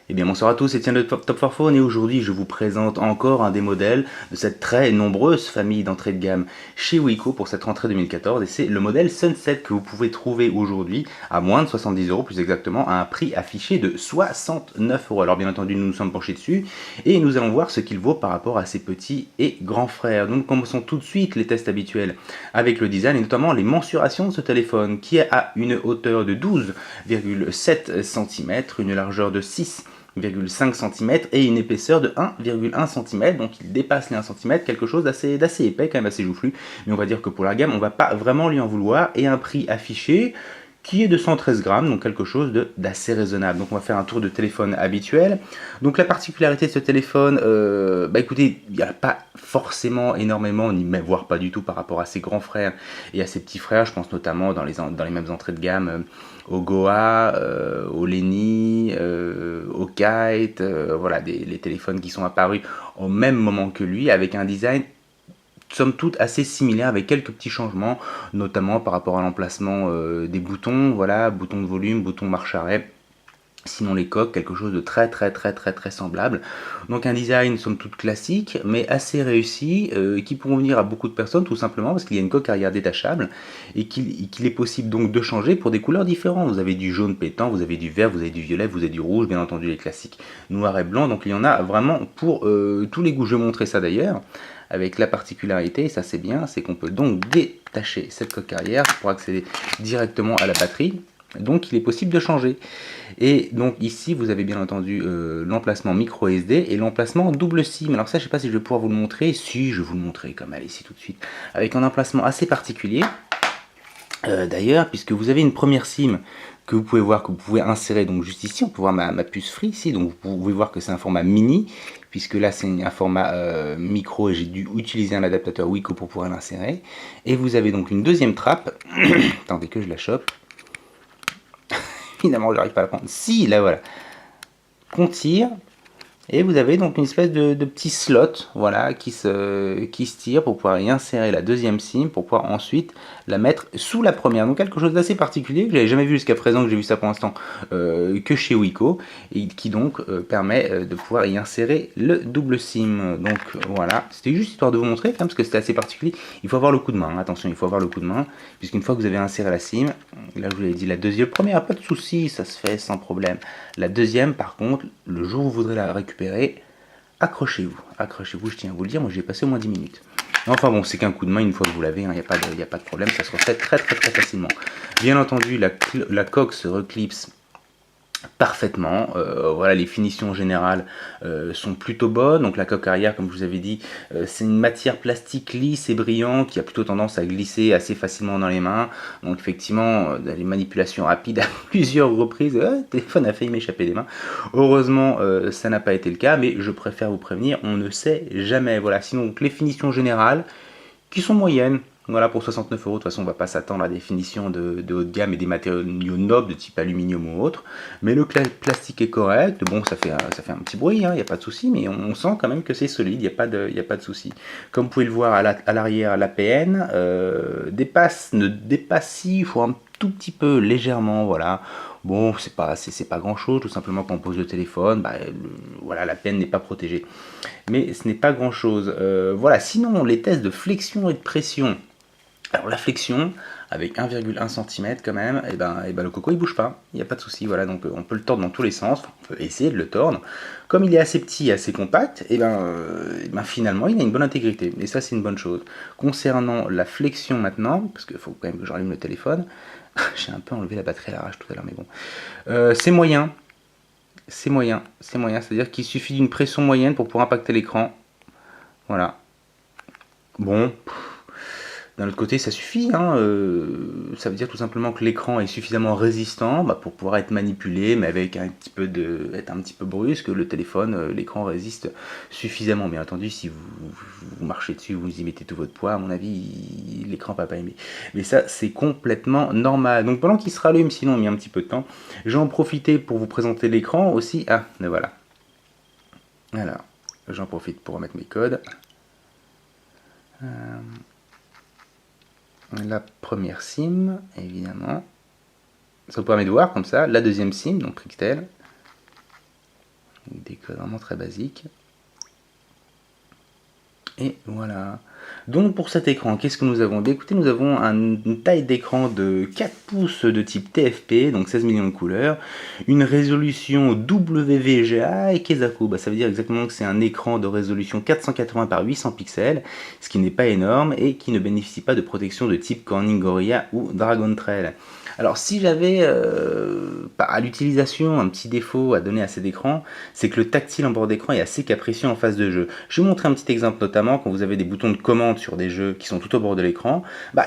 Eh bien bonsoir à tous, c'est Etienne de Top 4 Phone et aujourd'hui je vous présente encore un des modèles de cette très nombreuse famille d'entrée de gamme chez Wiko pour cette rentrée 2014 et c'est le modèle Sunset que vous pouvez trouver aujourd'hui à moins de 70 euros, plus exactement à un prix affiché de 69 euros. Alors bien entendu nous nous sommes penchés dessus et nous allons voir ce qu'il vaut par rapport à ses petits et grands frères. Donc commençons tout de suite les tests habituels avec le design et notamment les mensurations de ce téléphone qui a une hauteur de 12,7 cm, une largeur de 6,5 cm et une épaisseur de 1,1 cm, donc il dépasse les 1 cm, quelque chose d'assez épais, quand même assez joufflu, mais on va dire que pour la gamme, on va pas vraiment lui en vouloir, et un prix affiché qui est de 113 grammes, donc quelque chose d'assez raisonnable. Donc on va faire un tour de téléphone habituel. Donc la particularité de ce téléphone, bah écoutez, il n'y a pas forcément énormément, ni même voire pas du tout par rapport à ses grands frères et à ses petits frères, je pense notamment dans les mêmes entrées de gamme, au Goa, au Lenny, au Kite, voilà, les téléphones qui sont apparus au même moment que lui, avec un design somme toute assez similaire avec quelques petits changements, notamment par rapport à l'emplacement des boutons, voilà, bouton de volume, bouton marche arrêt. Sinon les coques, quelque chose de très semblable. Donc un design somme toute classique, mais assez réussi, qui pourront venir à beaucoup de personnes tout simplement parce qu'il y a une coque arrière détachable et qu'il est possible donc de changer pour des couleurs différentes. Vous avez du jaune pétant, vous avez du vert, vous avez du violet, vous avez du rouge, bien entendu les classiques noir et blanc. Donc il y en a vraiment pour tous les goûts. Je vais montrer ça d'ailleurs avec la particularité, et ça c'est bien, c'est qu'on peut donc détacher cette coque arrière pour accéder directement à la batterie. Donc il est possible de changer. Et donc ici vous avez bien entendu l'emplacement micro SD et l'emplacement double SIM. Alors ça je sais pas si je vais pouvoir vous le montrer. Si, je vais vous le montrer comme elle ici tout de suite. Avec un emplacement assez particulier. D'ailleurs, puisque vous avez une première SIM que vous pouvez voir, que vous pouvez insérer donc juste ici, on peut voir ma puce Free ici, donc vous pouvez voir que c'est un format mini, puisque là c'est un format micro et j'ai dû utiliser un adaptateur Wiko pour pouvoir l'insérer. Et vous avez donc une deuxième trappe, attendez que je la chope, évidemment je n'arrive pas à la prendre, si, là voilà, qu'on tire. Et vous avez donc une espèce de petit slot, voilà, qui se tire pour pouvoir y insérer la deuxième SIM, pour pouvoir ensuite la mettre sous la première. Donc quelque chose d'assez particulier, que je n'avais jamais vu jusqu'à présent, que j'ai vu ça pour l'instant que chez Wiko, et qui donc permet de pouvoir y insérer le double SIM. Donc voilà, c'était juste histoire de vous montrer, parce que c'était assez particulier. Il faut avoir le coup de main, hein. Attention, il faut avoir le coup de main, puisqu'une fois que vous avez inséré la SIM, là je vous l'ai dit, la deuxième, première, pas de souci, ça se fait sans problème. La deuxième, par contre, le jour où vous voudrez la récupérer, accrochez-vous, je tiens à vous le dire, moi j'ai passé au moins 10 minutes. Enfin bon, c'est qu'un coup de main, une fois que vous l'avez, il n'y a pas de problème, ça se refait très facilement. Bien entendu, la coque se reclipse parfaitement, voilà, les finitions générales sont plutôt bonnes. Donc la coque arrière, comme je vous avais dit, c'est une matière plastique lisse et brillante qui a plutôt tendance à glisser assez facilement dans les mains. Donc effectivement, les manipulations rapides à plusieurs reprises, le téléphone a failli m'échapper des mains. Heureusement, ça n'a pas été le cas, mais je préfère vous prévenir, on ne sait jamais. Voilà, sinon donc, les finitions générales qui sont moyennes. Voilà, pour 69 euros, de toute façon, on ne va pas s'attendre à des finitions de haut de gamme et des matériaux nobles de type aluminium ou autre. Mais le plastique est correct. Bon, ça fait un petit bruit, il n'y a pas de souci, mais on sent quand même que c'est solide, il n'y a pas de souci. Comme vous pouvez le voir à l'arrière, l'APN ne dépasse si, il faut un tout petit peu légèrement, voilà. Bon, c'est pas grand chose, tout simplement quand on pose le téléphone, voilà, la peine n'est pas protégée. Mais ce n'est pas grand chose. Voilà, sinon les tests de flexion et de pression. Alors la flexion, avec 1,1 cm quand même, et ben le coco il bouge pas, il n'y a pas de souci, voilà, donc on peut le tordre dans tous les sens, enfin, on peut essayer de le tordre. Comme il est assez petit et assez compact, et ben finalement il a une bonne intégrité, et ça c'est une bonne chose. Concernant la flexion maintenant, parce qu'il faut quand même que je rallume le téléphone, j'ai un peu enlevé la batterie à l'arrache tout à l'heure, mais bon, c'est moyen, c'est-à-dire qu'il suffit d'une pression moyenne pour pouvoir impacter l'écran, voilà. Bon, d'un autre côté, ça suffit, hein, ça veut dire tout simplement que l'écran est suffisamment résistant pour pouvoir être manipulé, mais avec être un petit peu brusque, le téléphone, l'écran résiste suffisamment. Bien entendu, si vous marchez dessus, vous y mettez tout votre poids, à mon avis, l'écran va pas aimer. Mais ça, c'est complètement normal. Donc pendant qu'il se rallume, sinon on met un petit peu de temps, j'ai en profité pour vous présenter l'écran aussi. Ah, mais voilà. Alors, j'en profite pour remettre mes codes. La première SIM, évidemment. Ça vous permet de voir comme ça. La deuxième SIM, donc Rictel. Des codes vraiment très basiques. Et voilà. Donc pour cet écran, qu'est-ce que nous avons? Écoutez, nous avons une taille d'écran de 4 pouces de type TFP, donc 16 millions de couleurs, une résolution WVGA et Kesaku. Ça veut dire exactement que c'est un écran de résolution 480 par 800 pixels, ce qui n'est pas énorme et qui ne bénéficie pas de protection de type Corning Gorilla ou Dragon Trail. Alors si j'avais à l'utilisation un petit défaut à donner à cet écran, c'est que le tactile en bord d'écran est assez capricieux en phase de jeu. Je vais vous montrer un petit exemple notamment quand vous avez des boutons de commande sur des jeux qui sont tout au bord de l'écran.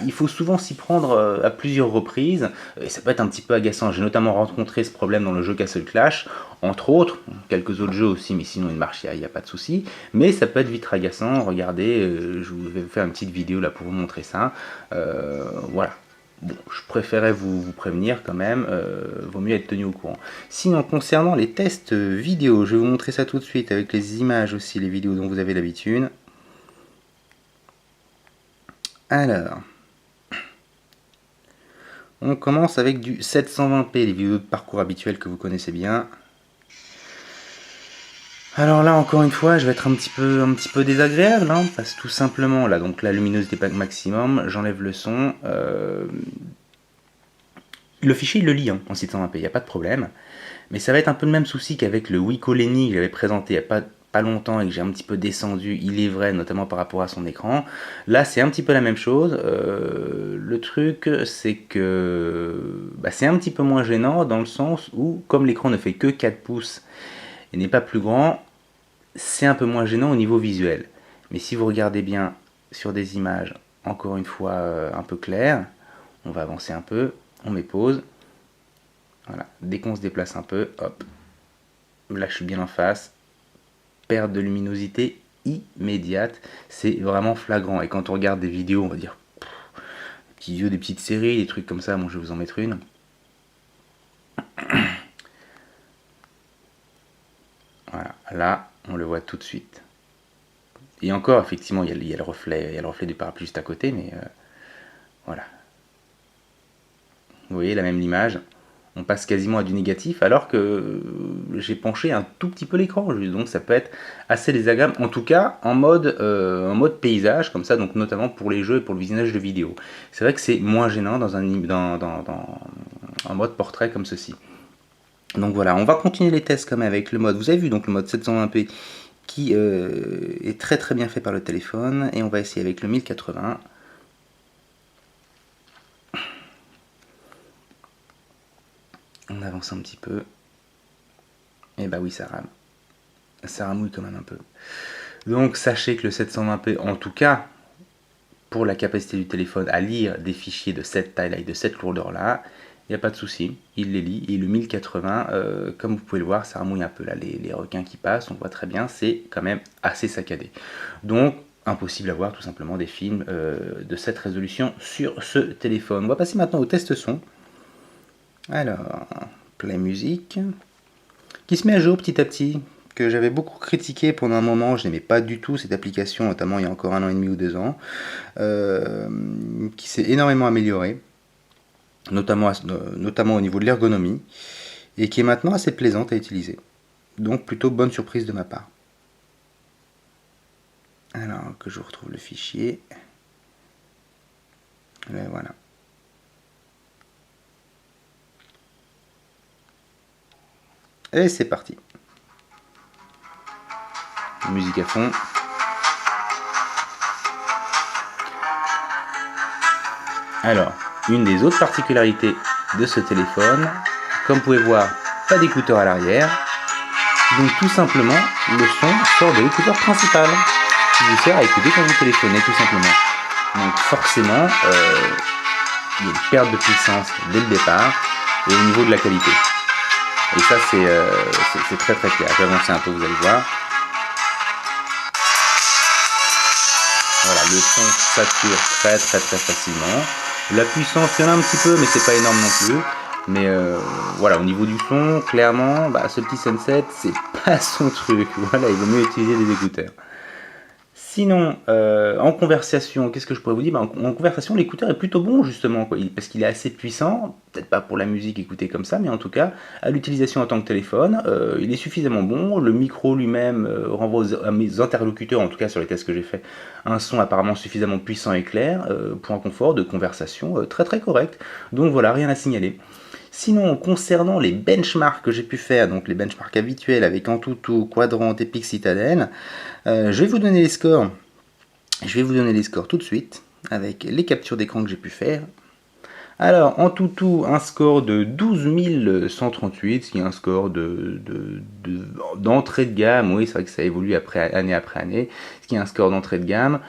Il faut souvent s'y prendre à plusieurs reprises et ça peut être un petit peu agaçant. J'ai notamment rencontré ce problème dans le jeu Castle Clash, entre autres, quelques autres jeux aussi, mais sinon il marche, il n'y a pas de souci. Mais ça peut être vite agaçant. Regardez, je vais vous faire une petite vidéo là pour vous montrer ça. Voilà. Bon, je préférais vous prévenir quand même, vaut mieux être tenu au courant. Sinon, concernant les tests vidéo, je vais vous montrer ça tout de suite avec les images aussi, les vidéos dont vous avez l'habitude. Alors, on commence avec du 720p, les vidéos de parcours habituelles que vous connaissez bien. Alors là, encore une fois, je vais être un petit peu désagréable, hein, parce que tout simplement, là, donc la luminosité maximum, j'enlève le son. Le fichier, il le lit en 720p, il n'y a pas de problème. Mais ça va être un peu le même souci qu'avec le Wiko Lenny que j'avais présenté il n'y a pas longtemps et que j'ai un petit peu descendu, il est vrai, notamment par rapport à son écran. Là, c'est un petit peu la même chose. Le truc, c'est que c'est un petit peu moins gênant dans le sens où, comme l'écran ne fait que 4 pouces et n'est pas plus grand, c'est un peu moins gênant au niveau visuel. Mais si vous regardez bien sur des images, encore une fois, un peu claires, on va avancer un peu, on met pause. Voilà, dès qu'on se déplace un peu, hop, là je suis bien en face, perte de luminosité immédiate, c'est vraiment flagrant. Et quand on regarde des vidéos, on va dire, des petits vieux, des petites séries, des trucs comme ça, bon je vais vous en mettre une. Voilà, là on le voit tout de suite. Et encore, effectivement, il y a le reflet du parapluie juste à côté, mais voilà. Vous voyez la même image, on passe quasiment à du négatif alors que j'ai penché un tout petit peu l'écran, donc ça peut être assez désagréable, en tout cas en mode paysage, comme ça, donc notamment pour les jeux et pour le visionnage de vidéos. C'est vrai que c'est moins gênant dans un mode portrait comme ceci. Donc voilà, on va continuer les tests quand même avec le mode, vous avez vu donc le mode 720p qui est très très bien fait par le téléphone, et on va essayer avec le 1080. On avance un petit peu. Et oui, ça rame. Ça ramouille quand même un peu. Donc sachez que le 720p, en tout cas, pour la capacité du téléphone à lire des fichiers de cette taille-là et de cette lourdeur-là, il n'y a pas de souci, il les lit. Et le 1080, comme vous pouvez le voir, ça ramouille un peu là, les requins qui passent, on voit très bien, c'est quand même assez saccadé. Donc, impossible à voir tout simplement des films de cette résolution sur ce téléphone. On va passer maintenant au test son. Alors, Play Music, qui se met à jour petit à petit, que j'avais beaucoup critiqué pendant un moment, je n'aimais pas du tout cette application, notamment il y a encore 1 an et demi ou 2 ans, qui s'est énormément améliorée, notamment au niveau de l'ergonomie, et qui est maintenant assez plaisante à utiliser. Donc plutôt bonne surprise de ma part. Alors que je retrouve le fichier, et voilà. Et c'est parti. Musique à fond. Alors, une des autres particularités de ce téléphone, comme vous pouvez voir, pas d'écouteur à l'arrière. Donc tout simplement, le son sort de l'écouteur principal, qui vous sert à écouter quand vous téléphonez, tout simplement. Donc forcément, il y a une perte de puissance dès le départ, et au niveau de la qualité. Et ça, c'est très très clair. Je vais avancer un peu, vous allez voir. Voilà, le son sature très très très facilement. La puissance, il y en a un petit peu, mais c'est pas énorme non plus. Mais voilà, au niveau du son, clairement, ce petit Sunset, c'est pas son truc. Voilà, il vaut mieux utiliser des écouteurs. Sinon, en conversation, qu'est-ce que je pourrais vous dire? En conversation, l'écouteur est plutôt bon justement, quoi, parce qu'il est assez puissant, peut-être pas pour la musique écoutée comme ça, mais en tout cas, à l'utilisation en tant que téléphone, il est suffisamment bon. Le micro lui-même renvoie à mes interlocuteurs, en tout cas sur les tests que j'ai fait, un son apparemment suffisamment puissant et clair pour un confort de conversation très très correct. Donc voilà, rien à signaler. Sinon, concernant les benchmarks que j'ai pu faire, donc les benchmarks habituels avec Antutu, Quadrant, Epic Citadel, je vais vous donner les scores. Je vais vous donner les scores tout de suite avec les captures d'écran que j'ai pu faire. Alors, en tout, un score de 12 138, ce qui est un score d'entrée de gamme. Oui, c'est vrai que ça évolue année après année, ce qui est un score d'entrée de gamme.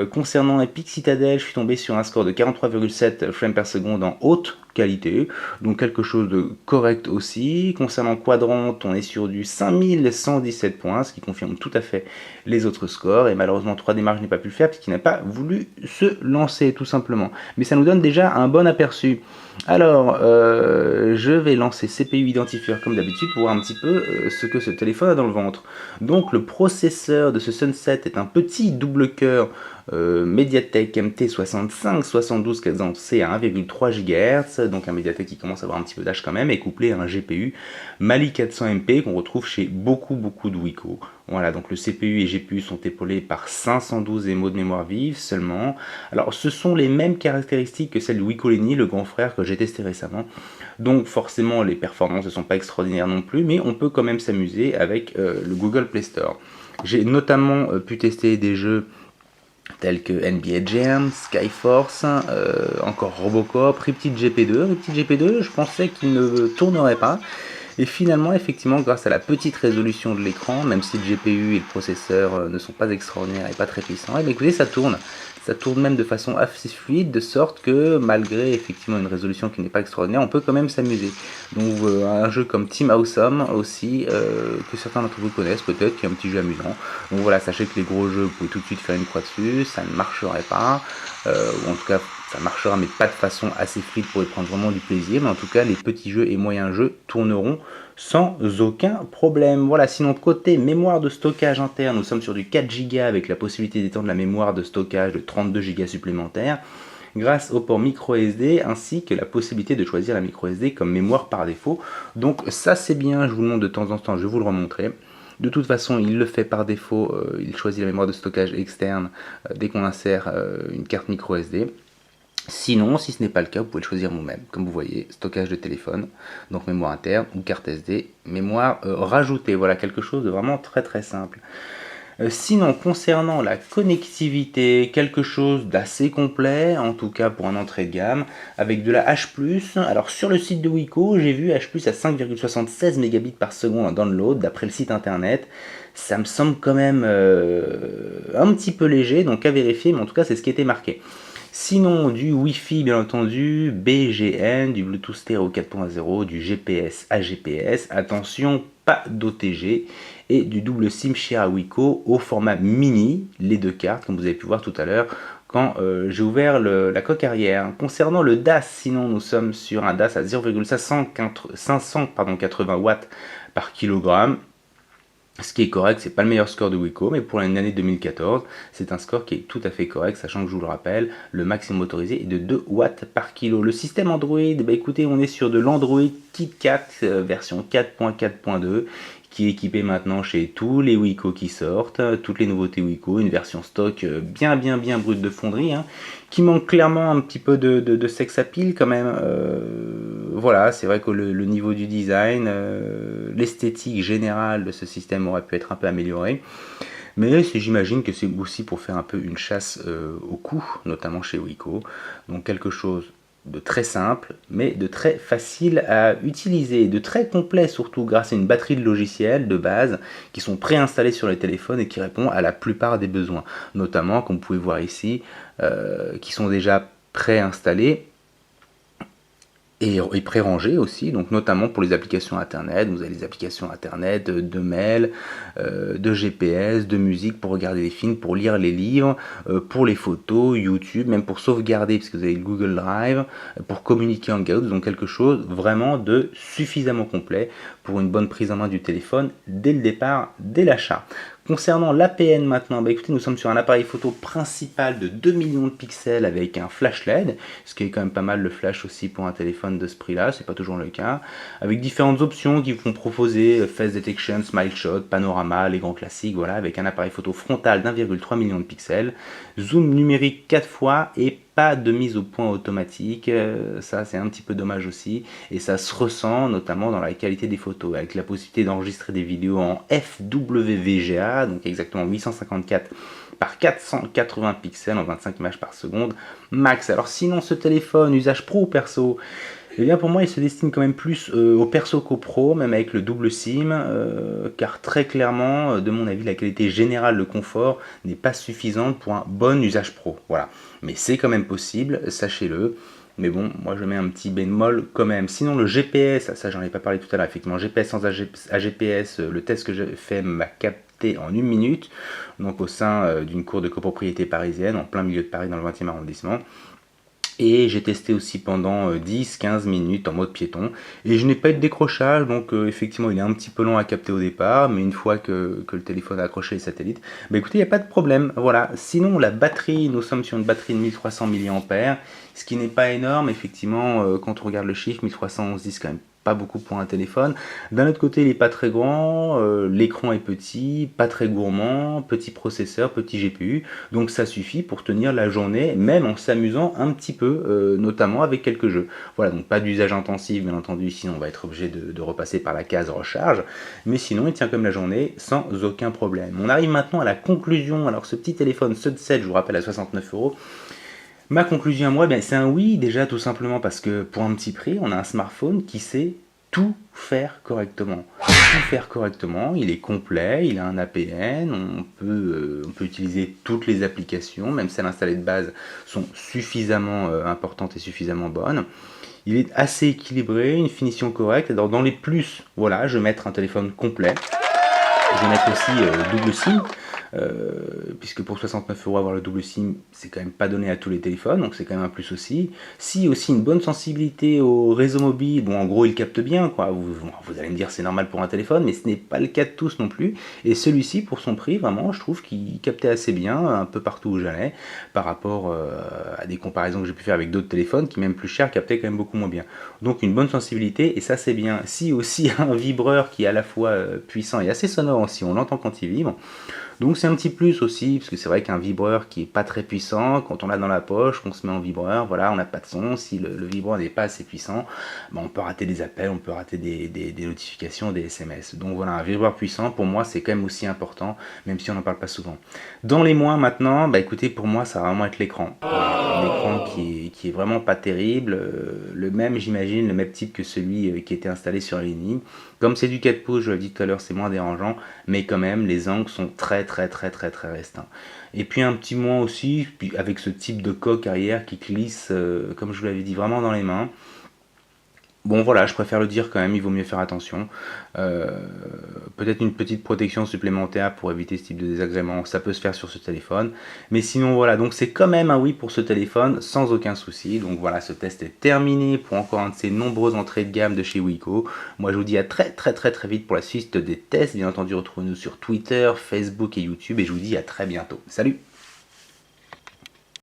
Concernant Epic Citadel, je suis tombé sur un score de 43,7 frames per seconde en haute qualité, donc quelque chose de correct aussi. Concernant Quadrant, on est sur du 5117 points, ce qui confirme tout à fait les autres scores, et malheureusement 3D Mark je n'ai pas pu le faire puisqu'il n'a pas voulu se lancer tout simplement. Mais ça nous donne déjà un bon aperçu. Alors, je vais lancer CPU Identifier comme d'habitude pour voir un petit peu ce que ce téléphone a dans le ventre. Donc le processeur de ce Sunset est un petit double cœur Mediatek MT6572 cadencé à 1,3 GHz, donc un Mediatek qui commence à avoir un petit peu d'âge quand même, et couplé à un GPU Mali 400MP qu'on retrouve chez beaucoup de Wiko. Voilà, donc le CPU et GPU sont épaulés par 512 émaux de mémoire vive seulement. Alors ce sont les mêmes caractéristiques que celles de Wiko Leni, le grand frère que j'ai testé récemment. Donc forcément les performances ne sont pas extraordinaires non plus, mais on peut quand même s'amuser avec le Google Play Store. J'ai notamment pu tester des jeux tels que NBA Jam, Skyforce, encore Robocop, Riptide GP2. Riptide GP2, je pensais qu'il ne tournerait pas. Et finalement, effectivement, grâce à la petite résolution de l'écran, même si le GPU et le processeur ne sont pas extraordinaires et pas très puissants, et bien écoutez, ça tourne. Ça tourne même de façon assez fluide, de sorte que malgré effectivement une résolution qui n'est pas extraordinaire, on peut quand même s'amuser. Donc un jeu comme Team Awesome aussi, que certains d'entre vous connaissent peut-être, qui est un petit jeu amusant. Donc voilà, sachez que les gros jeux, vous pouvez tout de suite faire une croix dessus, ça ne marcherait pas, ou en tout cas ça marchera mais pas de façon assez fluide pour y prendre vraiment du plaisir, mais en tout cas les petits jeux et moyens jeux tourneront sans aucun problème. Voilà, sinon côté mémoire de stockage interne, nous sommes sur du 4 Go avec la possibilité d'étendre la mémoire de stockage de 32 Go supplémentaires grâce au port micro SD ainsi que la possibilité de choisir la micro SD comme mémoire par défaut. Donc ça c'est bien, je vous le montre de temps en temps, je vais vous le remontrer. De toute façon, il le fait par défaut, il choisit la mémoire de stockage externe dès qu'on insère une carte micro SD. Sinon, si ce n'est pas le cas, vous pouvez le choisir vous-même. Comme vous voyez, stockage de téléphone, donc mémoire interne ou carte SD, mémoire rajoutée. Voilà, quelque chose de vraiment très simple. Sinon, concernant la connectivité, quelque chose d'assez complet, en tout cas pour un entrée de gamme, avec de la H+. Alors sur le site de Wiko, j'ai vu H+, à 5,76 mégabits par seconde en download, d'après le site internet. Ça me semble quand même un petit peu léger, donc à vérifier, mais en tout cas c'est ce qui était marqué. Sinon, du Wi-Fi bien entendu, BGN, du Bluetooth Stereo 4.0, du GPS à GPS, attention, pas d'OTG, et du double SIM chez Wiko au format mini, les deux cartes, comme vous avez pu voir tout à l'heure, quand j'ai ouvert la coque arrière. Concernant le DAS, sinon nous sommes sur un DAS à 0,580 watts par kilogramme. Ce qui est correct, c'est pas le meilleur score de Wiko, mais pour l'année 2014, c'est un score qui est tout à fait correct, sachant que je vous le rappelle, le maximum autorisé est de 2 watts par kilo. Le système Android, bah écoutez, on est sur de l'Android KitKat version 4.4.2, qui est équipé maintenant chez tous les Wiko qui sortent, toutes les nouveautés Wiko, une version stock bien brute de fonderie, hein, qui manque clairement un petit peu de sex appeal quand même. Voilà, c'est vrai que le niveau du design, l'esthétique générale de ce système aurait pu être un peu amélioré. Mais j'imagine que c'est aussi pour faire un peu une chasse au coût, notamment chez Wiko. Donc quelque chose de très simple, mais de très facile à utiliser, de très complet surtout grâce à une batterie de logiciels de base qui sont préinstallés sur les téléphones et qui répondent à la plupart des besoins. Notamment, comme vous pouvez voir ici, qui sont déjà préinstallés et pré-rangé aussi, donc notamment pour les applications internet. Vous avez les applications internet de mail, de GPS, de musique pour regarder les films, pour lire les livres, pour les photos, YouTube, même pour sauvegarder puisque vous avez le Google Drive, pour communiquer en Hangout, donc quelque chose vraiment de suffisamment complet pour une bonne prise en main du téléphone dès le départ, dès l'achat. Concernant l'APN maintenant, bah écoutez, nous sommes sur un appareil photo principal de 2 millions de pixels avec un flash LED, ce qui est quand même pas mal le flash aussi pour un téléphone de ce prix-là, c'est pas toujours le cas, avec différentes options qui vont proposer face detection, smile shot, panorama, les grands classiques, voilà, avec un appareil photo frontal d'1,3 million de pixels, zoom numérique 4 fois et pas de mise au point automatique, ça c'est un petit peu dommage aussi, et ça se ressent notamment dans la qualité des photos, avec la possibilité d'enregistrer des vidéos en FWVGA, donc exactement 854 par 480 pixels en 25 images par seconde max. Alors sinon ce téléphone, usage pro ou perso, eh bien pour moi il se destine quand même plus au perso qu'au pro, même avec le double SIM, car très clairement, de mon avis, la qualité générale, le confort n'est pas suffisante pour un bon usage pro. Voilà. Mais c'est quand même possible, sachez-le. Mais bon, moi je mets un petit bémol quand même. Sinon le GPS, ça j'en ai pas parlé tout à l'heure, effectivement, GPS sans AGPS, le test que j'ai fait m'a capté en 1 minute, donc au sein d'une cour de copropriété parisienne, en plein milieu de Paris dans le 20e arrondissement. Et j'ai testé aussi pendant 10-15 minutes en mode piéton. Et je n'ai pas eu de décrochage, donc effectivement il est un petit peu long à capter au départ, mais une fois que le téléphone a accroché les satellites, bah écoutez, il n'y a pas de problème. Voilà. Sinon la batterie, nous sommes sur une batterie de 1300 mAh, ce qui n'est pas énorme, effectivement, quand on regarde le chiffre, 1300 on se dit quand même pas beaucoup pour un téléphone. D'un autre côté, il n'est pas très grand, l'écran est petit, pas très gourmand, petit processeur, petit GPU, donc ça suffit pour tenir la journée, même en s'amusant un petit peu, notamment avec quelques jeux. Voilà, donc pas d'usage intensif, bien entendu, sinon on va être obligé de repasser par la case recharge, mais sinon il tient comme la journée sans aucun problème. On arrive maintenant à la conclusion. Alors ce petit téléphone Sunset, je vous rappelle, à 69 €. Ma conclusion à moi, ben, c'est un oui, déjà tout simplement parce que pour un petit prix, on a un smartphone qui sait tout faire correctement. Tout faire correctement, il est complet, il a un APN, on peut utiliser toutes les applications, même celles installées de base sont suffisamment importantes et suffisamment bonnes. Il est assez équilibré, une finition correcte. Alors dans les plus, voilà, je vais mettre un téléphone complet. Je vais mettre aussi double SIM, puisque pour 69 € avoir le double SIM, c'est quand même pas donné à tous les téléphones, donc c'est quand même un plus aussi. Si aussi une bonne sensibilité au réseau mobile, bon en gros il capte bien, quoi. Vous allez me dire c'est normal pour un téléphone, mais ce n'est pas le cas de tous non plus. Et celui-ci, pour son prix, vraiment, je trouve qu'il captait assez bien, un peu partout où j'allais, par rapport à des comparaisons que j'ai pu faire avec d'autres téléphones qui, même plus chers, captaient quand même beaucoup moins bien. Donc une bonne sensibilité, et ça c'est bien. Si aussi un vibreur qui est à la fois puissant et assez sonore aussi, on l'entend quand il vibre. Donc c'est un petit plus aussi, parce que c'est vrai qu'un vibreur qui est pas très puissant, quand on l'a dans la poche, qu'on se met en vibreur, voilà, on n'a pas de son. Si le vibreur n'est pas assez puissant, on peut rater des appels, on peut rater des notifications, des SMS. Donc voilà, un vibreur puissant, pour moi, c'est quand même aussi important, même si on n'en parle pas souvent. Dans les moins maintenant, bah écoutez, pour moi, ça va vraiment être l'écran. Un écran qui est vraiment pas terrible, le même, j'imagine, le même type que celui qui était installé sur la ligne. Comme c'est du 4 pouces, je l'ai dit tout à l'heure, c'est moins dérangeant, mais quand même, les angles sont très restreints. Et puis un petit moins aussi, avec ce type de coque arrière qui glisse, comme je vous l'avais dit, vraiment dans les mains. Bon voilà, je préfère le dire quand même, il vaut mieux faire attention. Peut-être une petite protection supplémentaire pour éviter ce type de désagrément, ça peut se faire sur ce téléphone. Mais sinon voilà, donc c'est quand même un oui pour ce téléphone, sans aucun souci. Donc voilà, ce test est terminé pour encore un de ces nombreuses entrées de gamme de chez Wiko. Moi je vous dis à très vite pour la suite des tests. Bien entendu, retrouvez-nous sur Twitter, Facebook et YouTube. Et je vous dis à très bientôt. Salut!